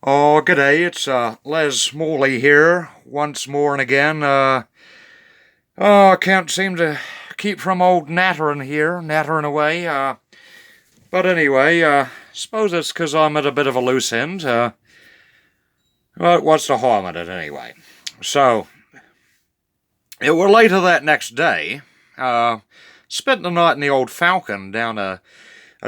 Oh, g'day, it's Les Mauley here, once more and again. I can't seem to keep from old nattering here, nattering away. But anyway, suppose it's 'cause I'm at a bit of a loose end. But what's the harm in it anyway? So, it were later that next day. Spent the night in the old Falcon down a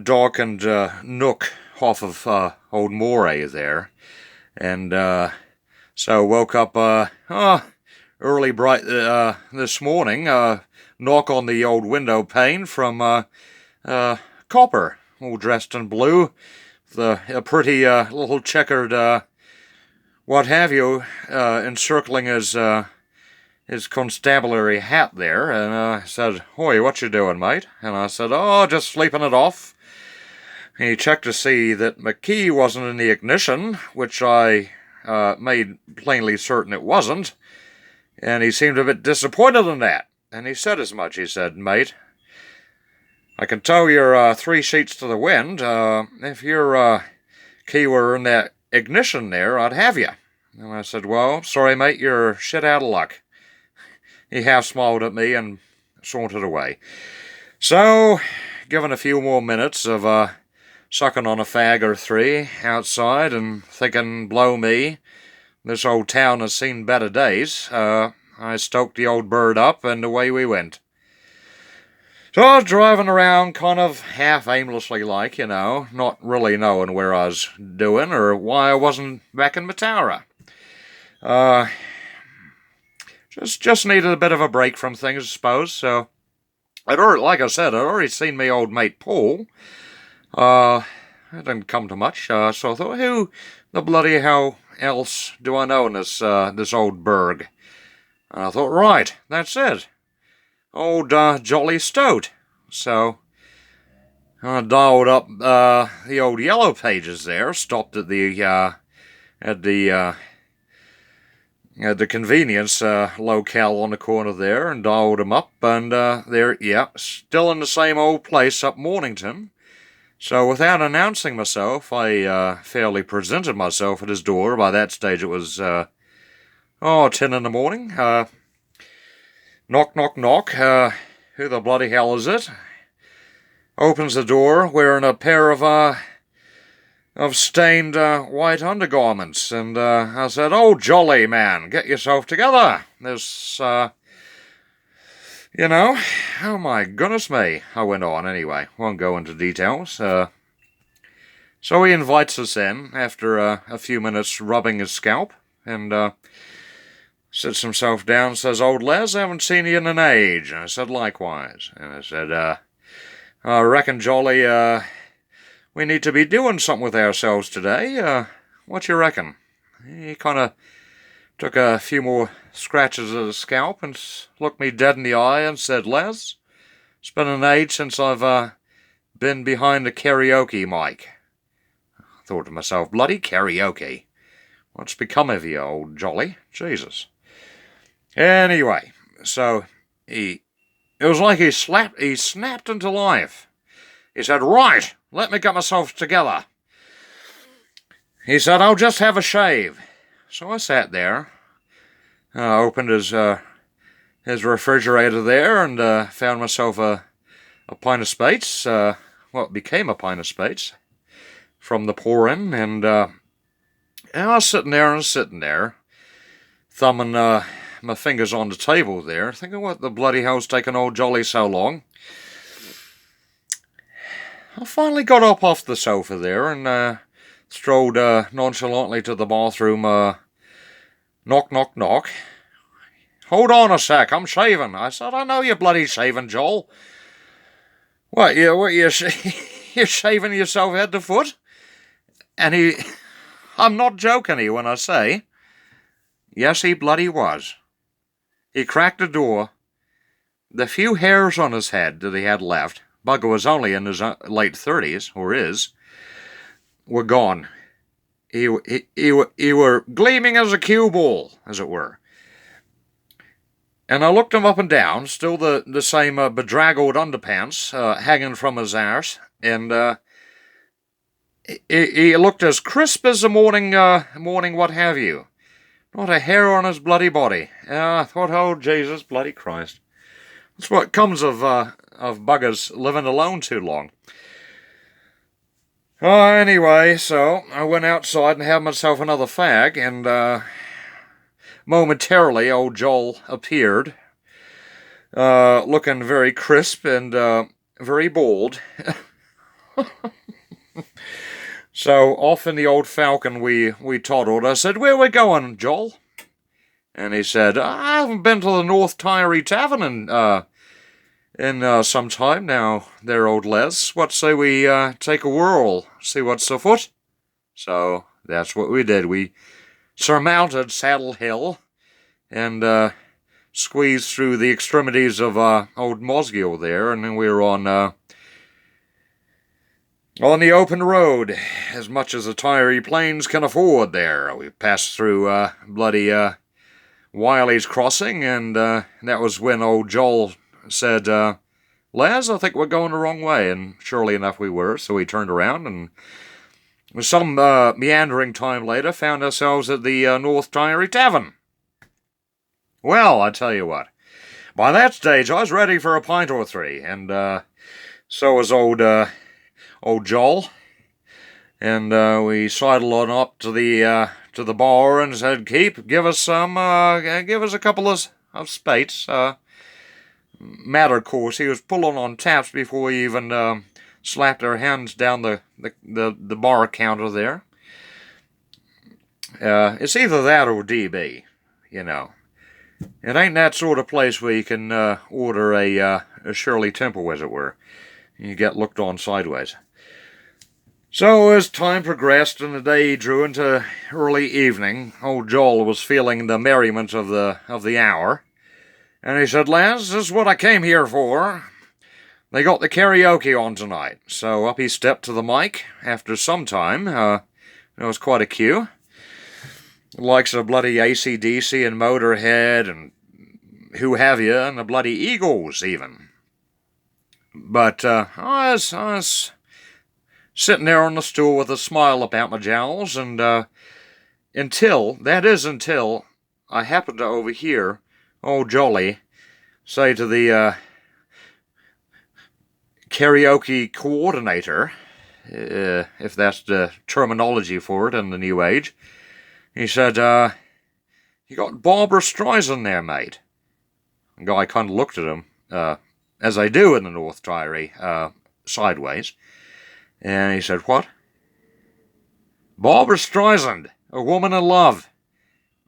darkened nook off of old Moray there. And so woke up early bright this morning, knock on the old window pane from Copper, all dressed in blue, a pretty little checkered what have you encircling his constabulary hat there, and I said, "Hoy, what you doing, mate?" And I said, "Oh, just sleeping it off." He checked to see that my key wasn't in the ignition, which I made plainly certain it wasn't, and he seemed a bit disappointed in that. And he said as much. He said, "Mate, I can tow you're 3 sheets to the wind. If your key were in that ignition there, I'd have you." And I said, "Well, sorry, mate, you're shit out of luck." He half smiled at me and sauntered away. So, given a few more minutes of sucking on a fag or three outside and thinking, blow me, this old town has seen better days, I stoked the old bird up and away we went. So I was driving around kind of half aimlessly like, not really knowing where I was doing or why I wasn't back in Mataura. Just needed a bit of a break from things, I suppose. So, like I said, I'd already seen me old mate Paul. It didn't come to much, so I thought, who the bloody hell else do I know in this old burg? And I thought, right, that's it. Old Jolly Stoat. So I dialed up the old Yellow Pages there, stopped at the convenience locale on the corner there, and dialed him up, and still in the same old place up Mornington. So without announcing myself, I fairly presented myself at his door. By that stage it was 10 in the morning. Knock, knock, knock. Who the bloody hell is it? Opens the door wearing a pair of stained white undergarments, and I said, "Oh, jolly man, get yourself together. There's oh my goodness me," I went on anyway, won't go into details. So he invites us in after a few minutes rubbing his scalp, and sits himself down and says, "Old Les, I haven't seen you in an age." And I said, "Likewise." And I said, "I reckon, Jolly, we need to be doing something with ourselves today. What you reckon?" He kind of took a few more scratches at the scalp and looked me dead in the eye and said, "Les, it's been an age since I've been behind a karaoke mic." I thought to myself, bloody karaoke. What's become of you, old Jolly? Jesus. Anyway, so it was like he snapped into life. He said, "Right, let me get myself together." He said, "I'll just have a shave." So I sat there, opened his refrigerator there, and found myself a pint of Spates, what became a pint of Spates, from the pouring, and I was sitting there, thumbing my fingers on the table there, thinking, what the bloody hell's taken old Jolly so long? I finally got up off the sofa there and strolled nonchalantly to the bathroom. Knock, knock, knock. "Hold on a sec, I'm shaving." I said, "I know you're bloody shaving, Joel." What, you're shaving yourself head to foot? And I'm not joking you when I say, yes, he bloody was. He cracked the door. The few hairs on his head that he had left, bugger was only in his late 30s, or is, were gone. He were gleaming as a cue ball, as it were. And I looked him up and down, still the same bedraggled underpants hanging from his arse, and he looked as crisp as a morning what have you. Not a hair on his bloody body. I thought, oh, Jesus, bloody Christ. That's what comes of buggers living alone too long. Anyway, so I went outside and had myself another fag, and momentarily old Joel appeared, looking very crisp and very bold. So off in the old Falcon we toddled. I said, "Where we going, Joel?" And he said, "I haven't been to the North Tyree Tavern in some time now, there, old Les. What say we take a whirl, see what's afoot?" So that's what we did. We surmounted Saddle Hill and squeezed through the extremities of old Mosgiel there, and then we were on the open road, as much as the Tyree Plains can afford there. We passed through bloody Wiley's Crossing, and that was when old Joel said, "Les, I think we're going the wrong way," and surely enough we were, so we turned around, and some meandering time later found ourselves at the North Tyree Tavern. Well, I tell you what, by that stage I was ready for a pint or three, and so was old Joel, and we sidled on up to the bar and said, give us a couple of spates." Matter, of course, he was pulling on taps before we even slapped our hands down the bar counter there. It's either that or DB, you know. It ain't that sort of place where you can order a Shirley Temple, as it were. You get looked on sideways. So as time progressed and the day drew into early evening, old Joel was feeling the merriment of the hour, and he said, "Lads, this is what I came here for. They got the karaoke on tonight." So up he stepped to the mic. After some time, there was quite a queue. The likes of bloody AC/DC and Motorhead and who have you, and the bloody Eagles even. But I was sitting there on the stool with a smile about my jowls, and until I happened to overhear old Jolly say to the karaoke coordinator, if that's the terminology for it in the new age, he said, "You got Barbara Streisand there, mate." The guy kind of looked at him, as I do in the North Tyree, sideways. And he said, "What?" "Barbara Streisand, A Woman in Love."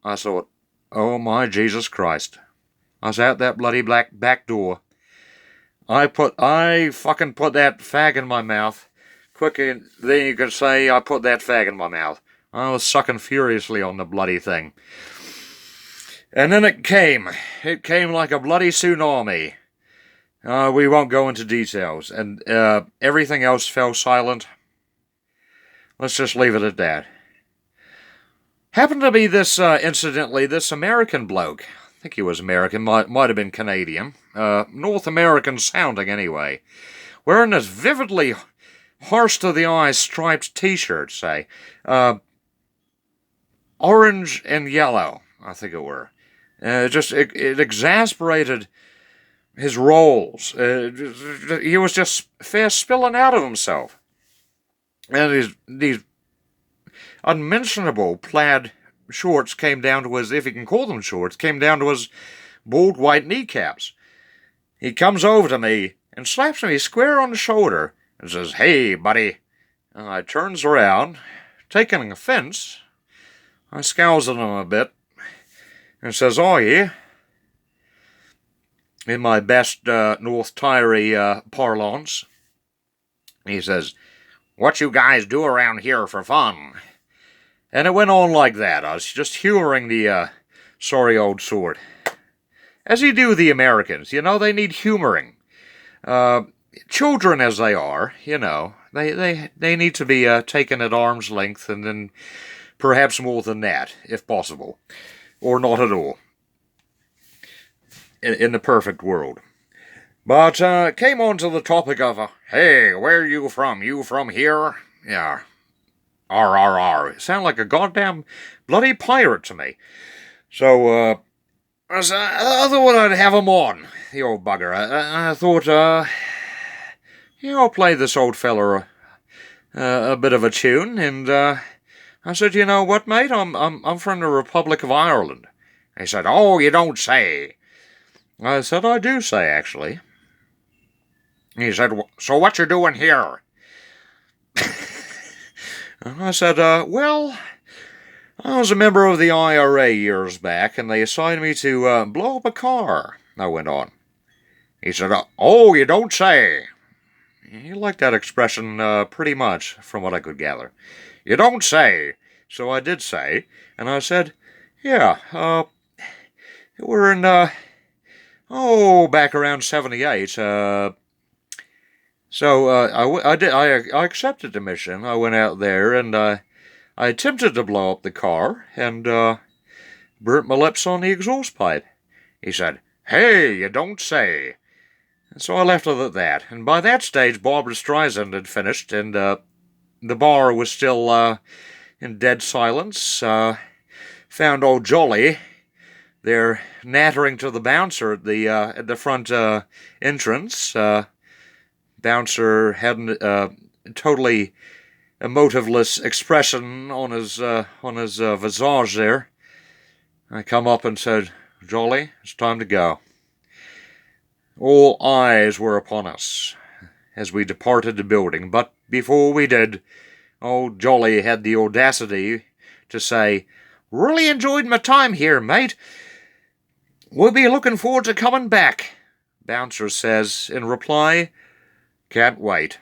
I thought, oh my Jesus Christ. I was out that bloody black back door. I fucking put that fag in my mouth. Quicker than you could say I put that fag in my mouth. I was sucking furiously on the bloody thing. And then it came. It came like a bloody tsunami. We won't go into details. And everything else fell silent. Let's just leave it at that. Happened to be this, incidentally, this American bloke. I think he was American, might have been Canadian. North American sounding anyway. Wearing this vividly harsh-to-the-eye striped t-shirt, say. Orange and yellow, I think it were. It exasperated his rolls. He was just fair spilling out of himself. And these unmentionable plaid shorts came down to his, if you can call them shorts, came down to his bald white kneecaps. He comes over to me and slaps me square on the shoulder and says, "Hey, buddy." And I turns around, taking offense. I scowls at him a bit and says, "Oh, yeah?" In my best North Tyree parlance. He says, "What you guys do around here for fun?" And it went on like that. I was just humoring the sorry old sort. As you do the Americans, you know, they need humoring. Children as they are, you know, they need to be taken at arm's length, and then perhaps more than that, if possible. Or not at all. In the perfect world. But came on to the topic of, "Hey, where are you from? You from here?" Yeah, R, R, R. It sounded like a goddamn bloody pirate to me. So, I thought I'd have him on, the old bugger. I thought, I'll play this old feller a bit of a tune, and, I said, you know what, mate, I'm from the Republic of Ireland. He said, oh, you don't say. I said, I do say, actually. He said, so what you doing here? And I said, well, I was a member of the IRA years back, and they assigned me to blow up a car, I went on. He said, oh, you don't say. He liked that expression pretty much, from what I could gather. You don't say. So I did say, and I said, yeah, we're in, back around 78, So I accepted the mission. I went out there and I attempted to blow up the car and burnt my lips on the exhaust pipe. He said, hey, you don't say. And so I left it at that. And by that stage, Barbra Streisand had finished and the bar was still in dead silence. Found old Jolly there nattering to the bouncer at the front entrance. Bouncer had a totally emotiveless expression on his visage there. I come up and said, Jolly, it's time to go. All eyes were upon us as we departed the building, but before we did, old Jolly had the audacity to say, really enjoyed my time here, mate. We'll be looking forward to coming back. Bouncer says in reply, can't wait.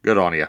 Good on you.